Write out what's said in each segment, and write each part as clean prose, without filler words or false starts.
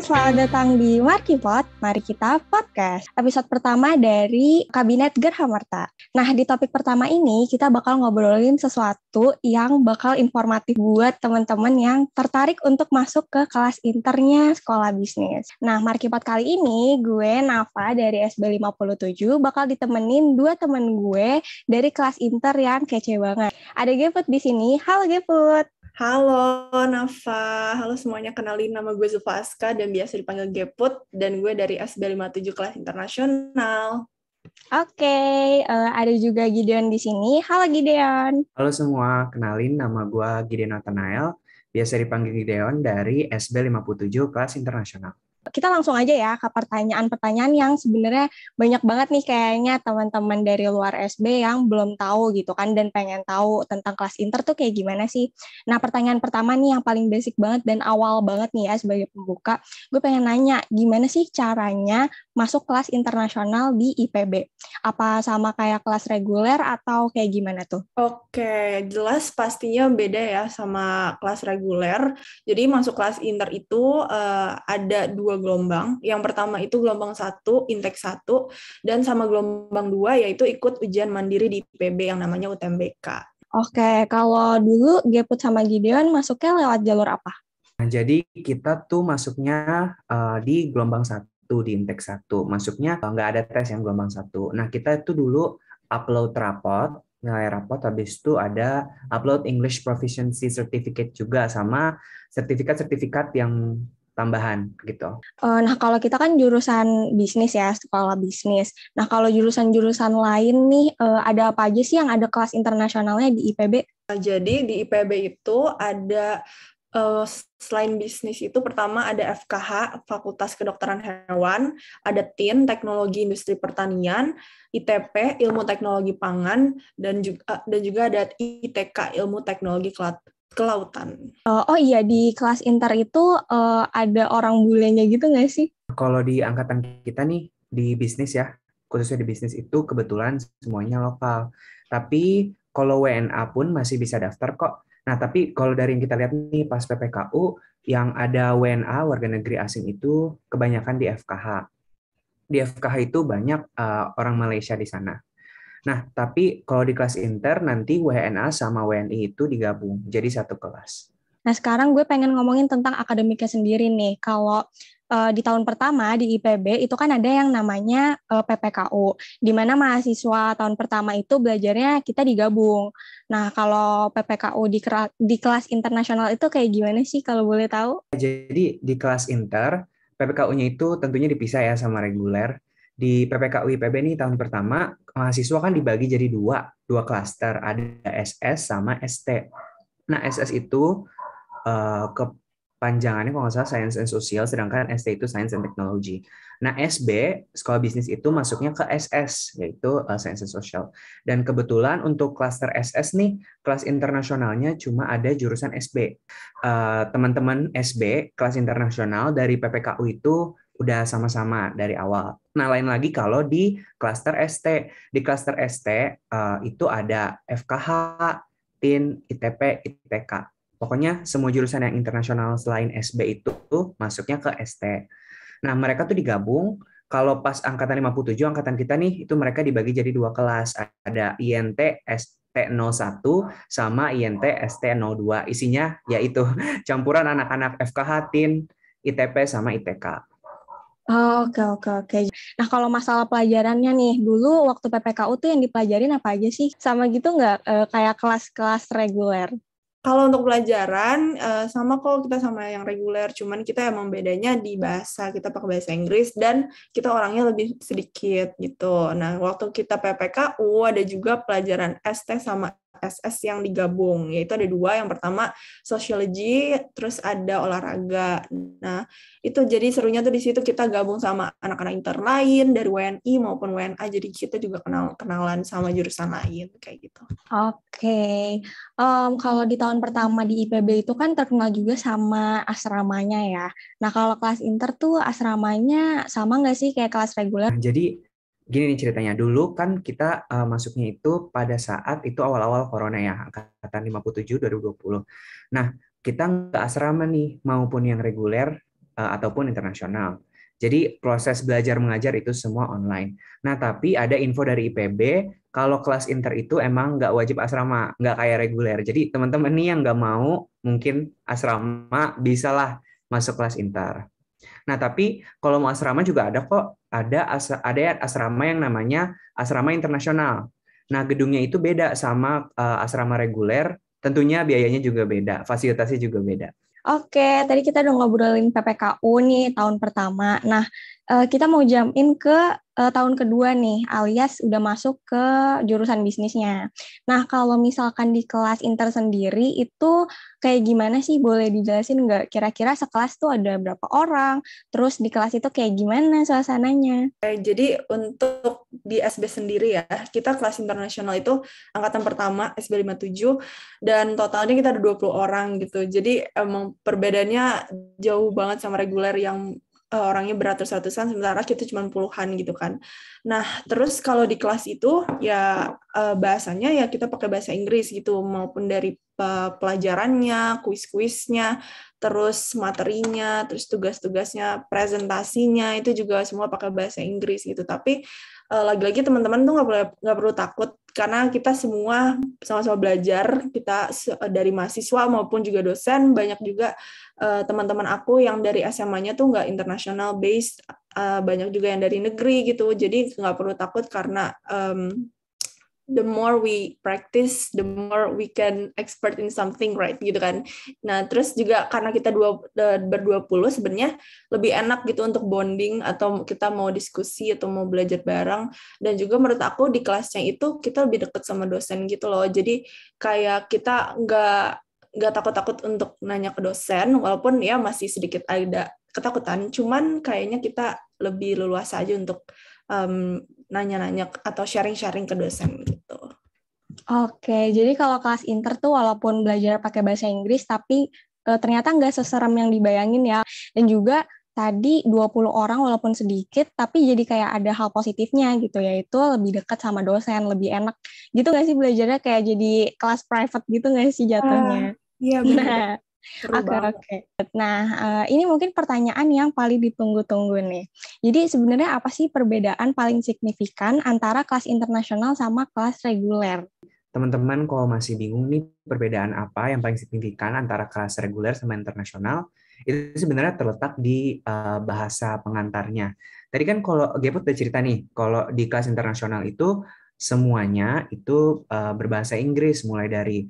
selamat datang di Markipod, mari kita podcast. Episode pertama dari Kabinet Gerha Marta. Nah, di topik pertama ini kita bakal ngobrolin sesuatu yang bakal informatif buat teman-teman yang tertarik untuk masuk ke kelas internya sekolah bisnis. Nah, Markipod kali ini gue Nafa dari SB 57 bakal ditemenin dua temen gue dari kelas inter yang kece banget. Ada Geput di sini. Halo Geput. Halo Nafa, halo semuanya, kenalin nama gue Zulfa Aska dan biasa dipanggil Geput dan gue dari SB 57 kelas internasional. Oke, ada juga Gideon di sini. Halo Gideon. Halo semua, kenalin nama gue Gideon Nathanael, biasa dipanggil Gideon dari SB 57 kelas internasional. Kita langsung aja ya ke pertanyaan-pertanyaan yang sebenarnya banyak banget nih kayaknya teman-teman dari luar SB yang belum tahu gitu kan dan pengen tahu tentang kelas inter tuh kayak gimana sih. Nah, pertanyaan pertama nih yang paling basic banget dan awal banget nih ya sebagai pembuka, gue pengen nanya gimana sih caranya masuk kelas internasional di IPB? Apa sama kayak kelas reguler atau kayak gimana tuh? Oke, jelas pastinya beda ya sama kelas reguler. Jadi masuk kelas inter itu ada dua gelombang. Yang pertama itu gelombang 1, intake 1, dan sama gelombang 2 yaitu ikut ujian mandiri di IPB yang namanya UTMBK. Oke, kalau dulu Geput sama Gideon masuknya lewat jalur apa? Nah, jadi kita tuh masuknya di gelombang 1, di intake 1. Masuknya nggak ada tes yang gelombang 1. Nah, kita itu dulu upload rapot, nilai rapot, habis itu ada upload English Proficiency Certificate juga, sama sertifikat-sertifikat yang tambahan gitu. Nah, kalau kita kan jurusan bisnis ya, sekolah bisnis. Nah, kalau jurusan-jurusan lain nih, ada apa aja sih yang ada kelas internasionalnya di IPB? Jadi di IPB itu ada selain bisnis itu pertama ada FKH, Fakultas Kedokteran Hewan, ada TIN, Teknologi Industri Pertanian, ITP, Ilmu Teknologi Pangan, dan juga ada ITK, Ilmu Teknologi Kelautan. Oh iya, di kelas inter itu ada orang bulenya gitu nggak sih? Kalau di angkatan kita nih, di bisnis ya, khususnya di bisnis itu kebetulan semuanya lokal. Tapi kalau WNA pun masih bisa daftar kok. Nah, tapi kalau dari yang kita lihat nih pas PPKU, yang ada WNA, warga negeri asing itu kebanyakan di FKH. Di FKH itu banyak orang Malaysia di sana. Nah, tapi kalau di kelas inter, nanti WNA sama WNI itu digabung, jadi satu kelas. Nah, sekarang gue pengen ngomongin tentang akademiknya sendiri nih. Kalau di tahun pertama di IPB itu kan ada yang namanya PPKU, di mana mahasiswa tahun pertama itu belajarnya kita digabung. Nah, kalau PPKU di kelas internasional itu kayak gimana sih kalau boleh tahu? Jadi di kelas inter, PPKU-nya itu tentunya dipisah ya sama reguler. Di PPKU IPB nih tahun pertama, mahasiswa kan dibagi jadi dua klaster, ada SS sama ST. Nah, SS itu kepanjangannya kalau nggak salah Science and Social, sedangkan ST itu Science and Technology. Nah, SB, Sekolah Bisnis itu masuknya ke SS, yaitu Science and Social. Dan kebetulan untuk klaster SS nih, kelas internasionalnya cuma ada jurusan SB. Teman-teman SB, kelas internasional dari PPKU itu udah sama-sama dari awal. Nah, lain lagi kalau di klaster ST. Di klaster ST itu ada FKH, TIN, ITP, ITK. Pokoknya semua jurusan yang internasional selain SB itu masuknya ke ST. Nah, mereka tuh digabung. Kalau pas angkatan 57, angkatan kita nih, itu mereka dibagi jadi dua kelas. Ada INT ST01 sama INT ST02. Isinya yaitu campuran anak-anak FKH, TIN, ITP, sama ITK. Oh, oke. Nah, kalau masalah pelajarannya nih, dulu waktu PPKU tuh yang dipelajarin apa aja sih? Sama gitu nggak kayak kelas-kelas reguler? Kalau untuk pelajaran, sama kok kita sama yang reguler, cuman kita emang bedanya di bahasa, kita pakai bahasa Inggris, dan kita orangnya lebih sedikit gitu. Nah, waktu kita PPKU, ada juga pelajaran ST sama SS yang digabung, yaitu ada dua, yang pertama sociology, terus ada olahraga. Nah, itu jadi serunya tuh di situ kita gabung sama anak-anak inter lain, dari WNI maupun WNA, jadi kita juga kenalan sama jurusan lain, kayak gitu. Oke. Kalau di tahun pertama di IPB itu kan terkenal juga sama asramanya ya. Nah, kalau kelas inter tuh asramanya sama nggak sih kayak kelas reguler? Nah, jadi gini nih ceritanya. Dulu kan kita masuknya itu pada saat itu awal-awal corona ya, angkatan 57 2020. Nah, kita nggak asrama nih, maupun yang reguler ataupun internasional. Jadi proses belajar mengajar itu semua online. Nah, tapi ada info dari IPB, kalau kelas inter itu emang nggak wajib asrama, nggak kayak reguler. Jadi teman-teman nih yang nggak mau mungkin asrama, bisalah masuk kelas inter. Nah, tapi kalau mau asrama juga ada kok. Ada asrama yang namanya asrama internasional. Nah, gedungnya itu beda sama asrama reguler. Tentunya biayanya juga beda, fasilitasnya juga beda. Oke, tadi kita udah ngobrolin PPKU nih tahun pertama. Nah, kita mau jump in ke tahun kedua nih, alias udah masuk ke jurusan bisnisnya. Nah, kalau misalkan di kelas inter sendiri itu kayak gimana sih? Boleh dijelasin nggak? Kira-kira sekelas tuh ada berapa orang? Terus di kelas itu kayak gimana suasananya? Jadi untuk di SB sendiri ya, kita kelas internasional itu angkatan pertama SB 57 dan totalnya kita ada 20 orang gitu. Jadi emang perbedaannya jauh banget sama reguler yang orangnya beratus-ratusan, sementara kita cuma puluhan gitu kan. Nah, terus kalau di kelas itu ya bahasanya ya kita pakai bahasa Inggris gitu, maupun dari pelajarannya, kuis-kuisnya, terus materinya, terus tugas-tugasnya, presentasinya itu juga semua pakai bahasa Inggris gitu. Tapi lagi-lagi teman-teman tuh nggak perlu takut karena kita semua sama-sama belajar. Kita dari mahasiswa maupun juga dosen, banyak juga teman-teman aku yang dari SMA-nya tuh nggak international based, banyak juga yang dari negeri gitu. Jadi nggak perlu takut karena the more we practice, the more we can expert in something, right, gitu kan. Nah, terus juga karena kita berdua puluh sebenarnya lebih enak gitu untuk bonding atau kita mau diskusi atau mau belajar bareng. Dan juga menurut aku di kelasnya itu kita lebih deket sama dosen gitu loh. Jadi kayak kita nggak takut-takut untuk nanya ke dosen, walaupun ya masih sedikit ada ketakutan. Cuman kayaknya kita lebih leluasa aja untuk nanya-nanya atau sharing-sharing ke dosen gitu. Oke, jadi kalau kelas inter tuh walaupun belajar pakai bahasa Inggris, tapi ternyata nggak seserem yang dibayangin ya. Dan juga tadi 20 orang walaupun sedikit, tapi jadi kayak ada hal positifnya gitu, yaitu lebih dekat sama dosen, lebih enak. Gitu nggak sih belajarnya kayak jadi kelas private gitu nggak sih jatuhnya? Iya benar. Nah, Seru banget. Oke. Nah, ini mungkin pertanyaan yang paling ditunggu-tunggu nih. Jadi sebenarnya apa sih perbedaan paling signifikan antara kelas internasional sama kelas reguler? Teman-teman kalau masih bingung nih perbedaan apa yang paling signifikan antara kelas reguler sama internasional, itu sebenarnya terletak di bahasa pengantarnya. Tadi kan kalau Geput udah cerita nih, kalau di kelas internasional itu semuanya itu berbahasa Inggris, mulai dari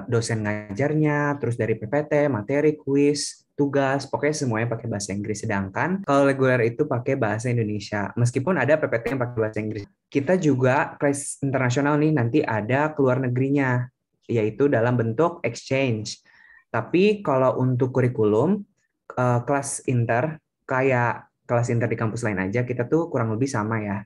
dosen ngajarnya, terus dari PPT, materi, kuis, tugas, pokoknya semuanya pakai bahasa Inggris. Sedangkan kalau reguler itu pakai bahasa Indonesia. Meskipun ada PPT yang pakai bahasa Inggris. Kita juga kelas internasional nih nanti ada keluar negerinya, yaitu dalam bentuk exchange. Tapi kalau untuk kurikulum, kelas inter kayak kelas inter di kampus lain aja, kita tuh kurang lebih sama ya.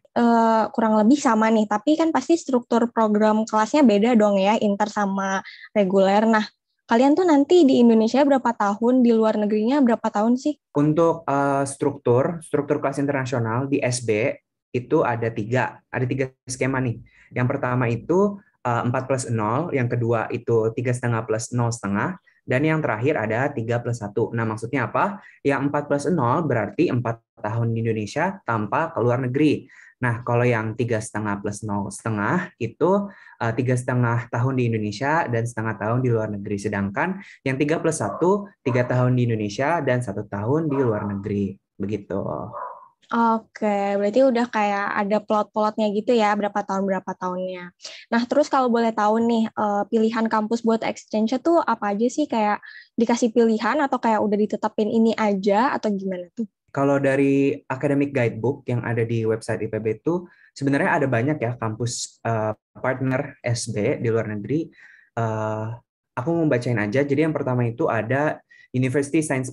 Kurang lebih sama nih, tapi kan pasti struktur program kelasnya beda dong ya, inter sama reguler. Nah, kalian tuh nanti di Indonesia berapa tahun, di luar negerinya berapa tahun sih? Untuk struktur kelas internasional di SB itu ada tiga skema nih. Yang pertama itu 4+0, yang kedua itu 3,5+0,5, dan yang terakhir ada 3+1. Nah, maksudnya apa? Yang 4+0 berarti 4 tahun di Indonesia tanpa ke luar negeri. Nah, kalau yang 3,5+0,5 itu 3,5 tahun di Indonesia dan setengah tahun di luar negeri. Sedangkan yang 3+1, 3 tahun di Indonesia dan 1 tahun di luar negeri. Begitu. Oke, berarti udah kayak ada plot-plotnya gitu ya, berapa tahunnya. Nah, terus kalau boleh tahu nih, pilihan kampus buat exchange tuh apa aja sih? Kayak dikasih pilihan atau kayak udah ditetapin ini aja atau gimana tuh? Kalau dari academic guidebook yang ada di website IPB itu sebenarnya ada banyak ya kampus partner SB di luar negeri. Aku mau bacain aja. Jadi yang pertama itu ada University Science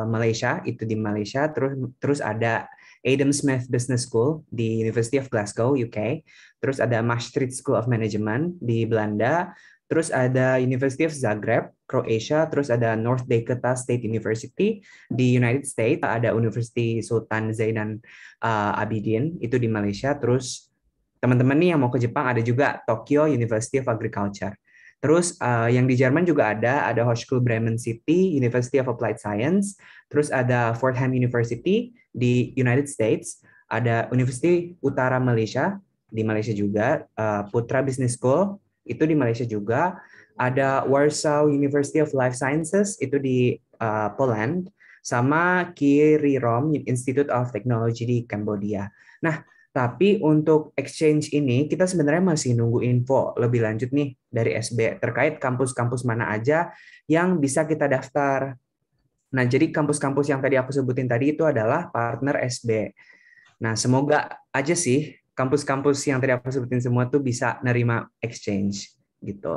Malaysia, itu di Malaysia. Terus ada Adam Smith Business School di University of Glasgow, UK. Terus ada Maastricht School of Management di Belanda. Terus ada University of Zagreb, Croatia. Terus ada North Dakota State University di United States. Ada University Sultan Zaidan Abidin, itu di Malaysia. Terus teman-teman nih yang mau ke Jepang ada juga Tokyo University of Agriculture. Terus yang di Jerman juga ada Hochschule Bremen City, University of Applied Science, terus ada Fordham University di United States, ada University Utara Malaysia di Malaysia juga, Putra Business School itu di Malaysia juga, ada Warsaw University of Life Sciences itu di Poland, sama Kirirom Institute of Technology di Cambodia. Nah, tapi untuk exchange ini kita sebenarnya masih nunggu info lebih lanjut nih dari SB terkait kampus-kampus mana aja yang bisa kita daftar. Nah, jadi kampus-kampus yang tadi aku sebutin tadi itu adalah partner SB. Nah, semoga aja sih kampus-kampus yang tadi aku sebutin semua tuh bisa nerima exchange gitu.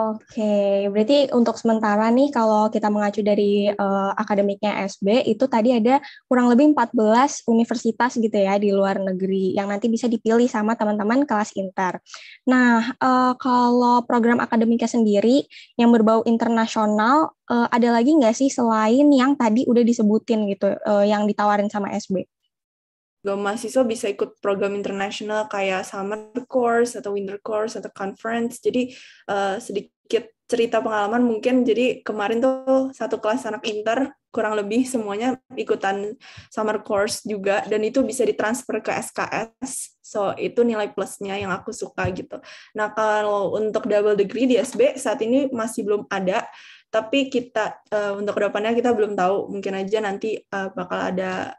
Oke, berarti untuk sementara nih kalau kita mengacu dari akademiknya SB itu tadi ada kurang lebih 14 universitas gitu ya di luar negeri yang nanti bisa dipilih sama teman-teman kelas inter. Nah, kalau program akademiknya sendiri yang berbau internasional ada lagi nggak sih selain yang tadi udah disebutin gitu yang ditawarin sama SB? Mahasiswa bisa ikut program internasional kayak summer course atau winter course atau conference. Jadi sedikit cerita pengalaman mungkin. Jadi kemarin tuh satu kelas anak inter kurang lebih semuanya ikutan summer course juga dan itu bisa ditransfer ke SKS. So itu nilai plusnya yang aku suka gitu. Nah kalau untuk double degree di SB saat ini masih belum ada. Tapi kita untuk kedepannya kita belum tahu. Mungkin aja nanti bakal ada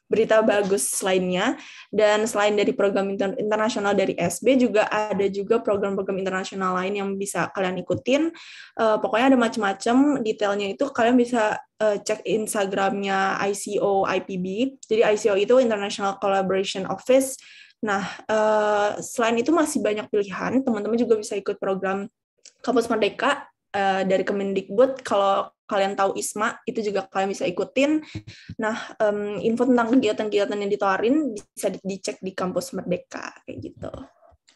berita bagus lainnya. Dan selain dari program internasional dari SB juga ada juga program-program internasional lain yang bisa kalian ikutin. Pokoknya ada macam-macam, detailnya itu kalian bisa cek Instagramnya ICO IPB. Jadi ICO itu International Collaboration Office. Nah, selain itu masih banyak pilihan. Teman-teman juga bisa ikut program Kampus Merdeka dari Kemendikbud. Kalau kalian tahu ISMA, itu juga kalian bisa ikutin. Nah, info tentang kegiatan-kegiatan yang ditawarin bisa dicek di Kampus Merdeka, kayak gitu.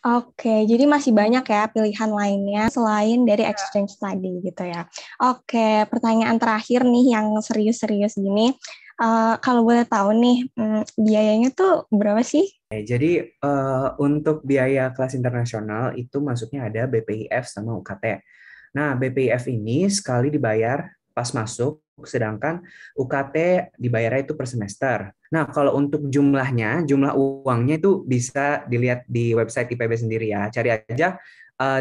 Oke, jadi masih banyak ya pilihan lainnya selain dari exchange tadi gitu ya. Oke, pertanyaan terakhir nih yang serius-serius gini. Kalau boleh tahu nih, biayanya tuh berapa sih? Jadi untuk biaya kelas internasional itu masuknya ada BPIF sama UKT. Nah, BPIF ini sekali dibayar pas masuk, sedangkan UKT dibayarnya itu per semester. Nah, kalau untuk jumlah uangnya itu bisa dilihat di website IPB sendiri ya. Cari aja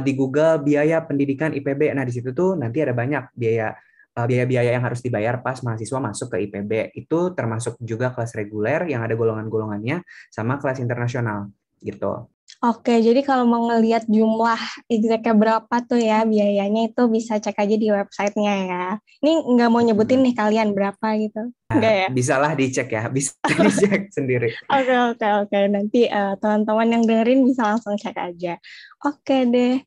di Google biaya pendidikan IPB. Nah, di situ tuh nanti ada banyak biaya-biaya yang harus dibayar pas mahasiswa masuk ke IPB. Itu termasuk juga kelas reguler yang ada golongan-golongannya sama kelas internasional gitu. Oke, jadi kalau mau ngelihat jumlah exactnya berapa tuh ya biayanya itu bisa cek aja di websitenya ya. Ini nggak mau nyebutin nih kalian berapa gitu. Nggak ya? Bisalah dicek ya, bisa dicek sendiri. Oke. Nanti teman-teman yang dengerin bisa langsung cek aja. Oke deh.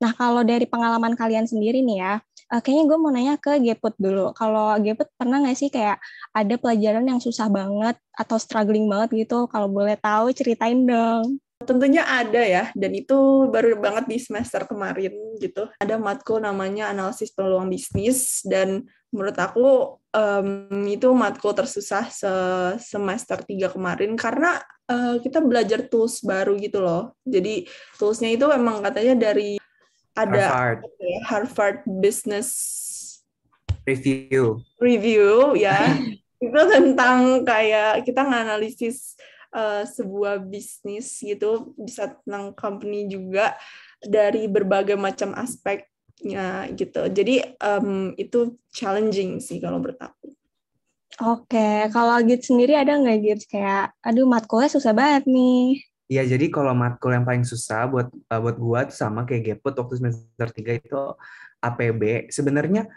Nah, kalau dari pengalaman kalian sendiri nih ya, kayaknya gue mau nanya ke Geput dulu. Kalau Geput pernah nggak sih kayak ada pelajaran yang susah banget atau struggling banget gitu? Kalau boleh tahu ceritain dong. Tentunya ada ya, dan itu baru banget di semester kemarin gitu. Ada matkul namanya analisis peluang bisnis, dan menurut aku itu matkul tersusah semester 3 kemarin, karena kita belajar tools baru gitu loh. Jadi toolsnya itu emang katanya dari ada Harvard Business Review ya. Itu tentang kayak kita nganalisis sebuah bisnis gitu, bisa tentang company juga dari berbagai macam aspeknya gitu. Jadi itu challenging sih kalau menurut aku. Oke, kalau Git sendiri ada nggak Git kayak, aduh matkulnya susah banget nih. Ya, jadi kalau matkul yang paling susah buat gua tuh sama kayak Geput waktu semester 3 itu APB. Sebenarnya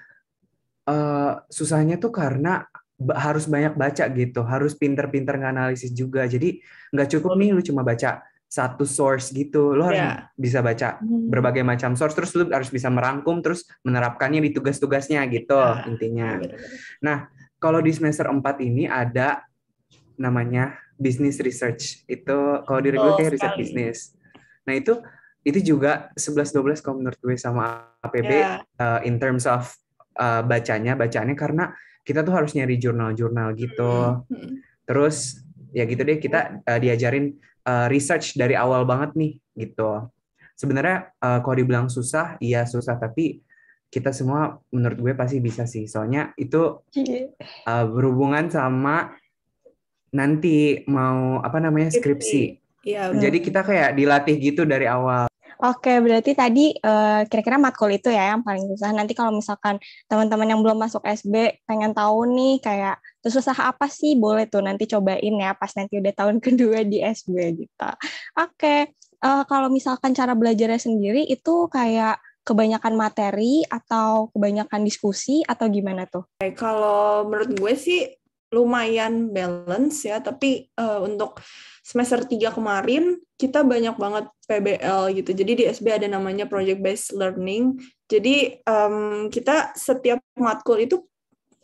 susahnya tuh karena harus banyak baca gitu, harus pinter-pinter nganalisis juga. Jadi nggak cukup nih lu cuma baca satu source gitu, lu harus bisa baca berbagai macam source, terus lu harus bisa merangkum, terus menerapkannya di tugas-tugasnya gitu intinya. Nah, kalau di semester 4 ini ada namanya business research. Itu kalau di reguler kayak riset bisnis. Nah, itu juga 11-12 kalau menurut gue sama APB in terms of bacaannya karena kita tuh harus nyari jurnal-jurnal gitu. Terus ya gitu deh, kita diajarin research dari awal banget nih gitu. sebenarnya kalau dibilang susah, iya susah, tapi kita semua menurut gue pasti bisa sih. Soalnya itu berhubungan sama nanti mau apa namanya skripsi. Iya. Jadi kita kayak dilatih gitu dari awal. Oke, berarti tadi kira-kira matkul itu ya yang paling susah. Nanti kalau misalkan teman-teman yang belum masuk SB pengen tahu nih kayak susah apa sih, boleh tuh nanti cobain ya pas nanti udah tahun kedua di SB gitu. Oke, kalau misalkan cara belajarnya sendiri itu kayak kebanyakan materi atau kebanyakan diskusi atau gimana tuh? Kalau menurut gue sih lumayan balance ya, tapi untuk semester 3 kemarin kita banyak banget PBL gitu. Jadi di SB ada namanya Project Based Learning. Jadi kita setiap matkul itu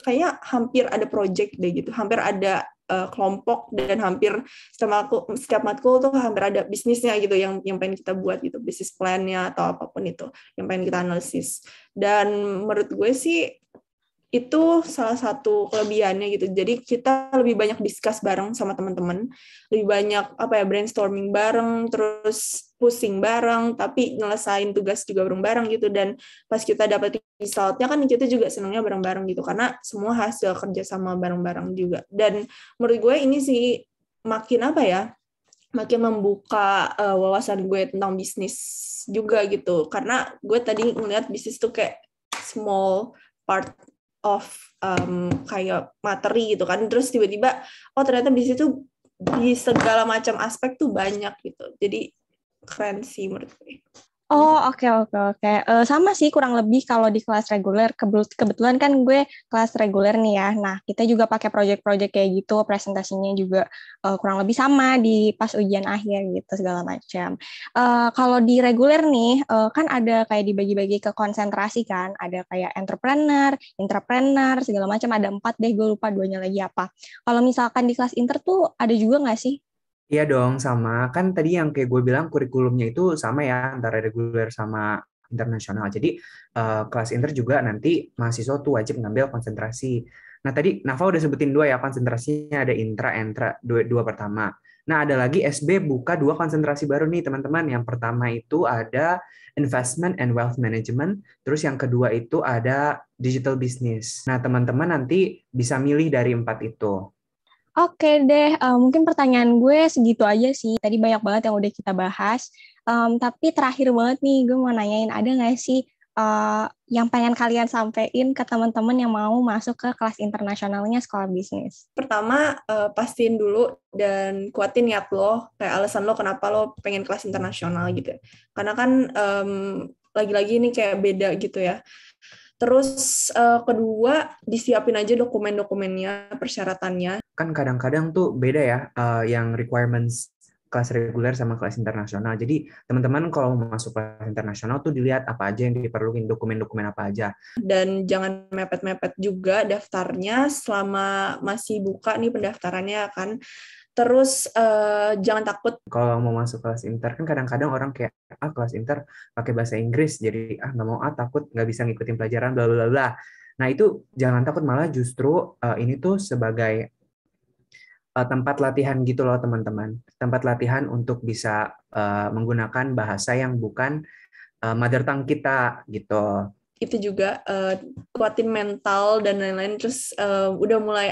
kayaknya hampir ada project deh gitu. Hampir ada kelompok dan hampir setiap matkul tuh hampir ada bisnisnya gitu yang pengen kita buat gitu, bisnis plan-nya atau apapun itu yang pengen kita analisis. Dan menurut gue sih itu salah satu kelebihannya gitu. Jadi kita lebih banyak discuss bareng sama teman-teman, lebih banyak brainstorming bareng, terus pusing bareng, tapi nyelesain tugas juga bareng-bareng gitu. Dan pas kita dapat resultnya kan kita juga senangnya bareng-bareng gitu, karena semua hasil kerja sama bareng-bareng juga. Dan menurut gue ini sih makin makin membuka wawasan gue tentang bisnis juga gitu. Karena gue tadi ngeliat bisnis tuh kayak small part of kayak materi gitu kan, terus tiba-tiba ternyata di situ di segala macam aspek tuh banyak gitu, jadi keren sih menurut gue. Oh, oke. Sama sih kurang lebih kalau di kelas reguler. Kebetulan kan gue kelas reguler nih ya. Nah, kita juga pakai project-project kayak gitu, presentasinya juga kurang lebih sama di pas ujian akhir gitu, segala macam. Kalau di reguler nih, kan ada kayak dibagi-bagi ke konsentrasi kan. Ada kayak intrapreneur, segala macam. Ada 4 deh, gue lupa 2-nya lagi apa. Kalau misalkan di kelas inter tuh ada juga nggak sih? Iya dong, sama. Kan tadi yang kayak gue bilang kurikulumnya itu sama ya, antara reguler sama internasional. Jadi kelas inter juga nanti mahasiswa tuh wajib ngambil konsentrasi. Nah tadi Nafa udah sebutin 2 ya, konsentrasinya ada entra, dua pertama. Nah ada lagi SB buka 2 konsentrasi baru nih teman-teman. Yang pertama itu ada investment and wealth management. Terus yang kedua itu ada digital business. Nah teman-teman nanti bisa milih dari 4 itu. Oke deh, mungkin pertanyaan gue segitu aja sih. Tadi banyak banget yang udah kita bahas. Tapi terakhir banget nih, gue mau nanyain, ada nggak sih yang pengen kalian sampein ke teman-teman yang mau masuk ke kelas internasionalnya sekolah bisnis? Pertama, pastiin dulu dan kuatin niat lo, kayak alasan lo kenapa lo pengen kelas internasional gitu. Karena kan lagi-lagi ini kayak beda gitu ya. Terus kedua, disiapin aja dokumen-dokumennya, persyaratannya. Kan kadang-kadang tuh beda ya, yang requirements kelas reguler sama kelas internasional. Jadi teman-teman kalau mau masuk kelas internasional tuh dilihat apa aja yang diperlukan, dokumen-dokumen apa aja. Dan jangan mepet-mepet juga daftarnya selama masih buka nih pendaftarannya kan. Terus jangan takut. Kalau mau masuk kelas inter kan kadang-kadang orang kayak kelas inter pakai bahasa Inggris jadi nggak mau takut nggak bisa ngikutin pelajaran bla bla bla. Nah itu jangan takut, malah justru ini tuh sebagai tempat latihan gitu loh teman-teman. Tempat latihan untuk bisa menggunakan bahasa yang bukan mother tongue kita gitu. Itu juga kuatin mental dan lain-lain. Terus udah mulai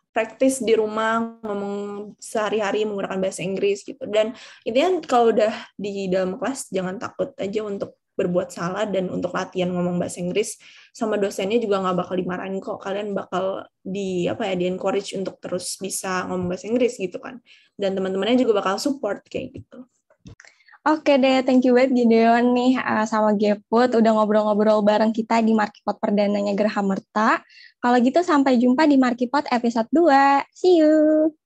praktis di rumah, ngomong sehari-hari menggunakan bahasa Inggris gitu. Dan intinya kalau udah di dalam kelas jangan takut aja untuk berbuat salah, dan untuk latihan ngomong bahasa Inggris sama dosennya juga nggak bakal dimarahin kok. Kalian bakal di encourage untuk terus bisa ngomong bahasa Inggris gitu kan. Dan teman-temannya juga bakal support kayak gitu. Oke deh, thank you banget Gideon nih sama Geput udah ngobrol-ngobrol bareng kita di Markipod perdananya Gerahamerta. Kalau gitu sampai jumpa di Markipod episode 2. See you!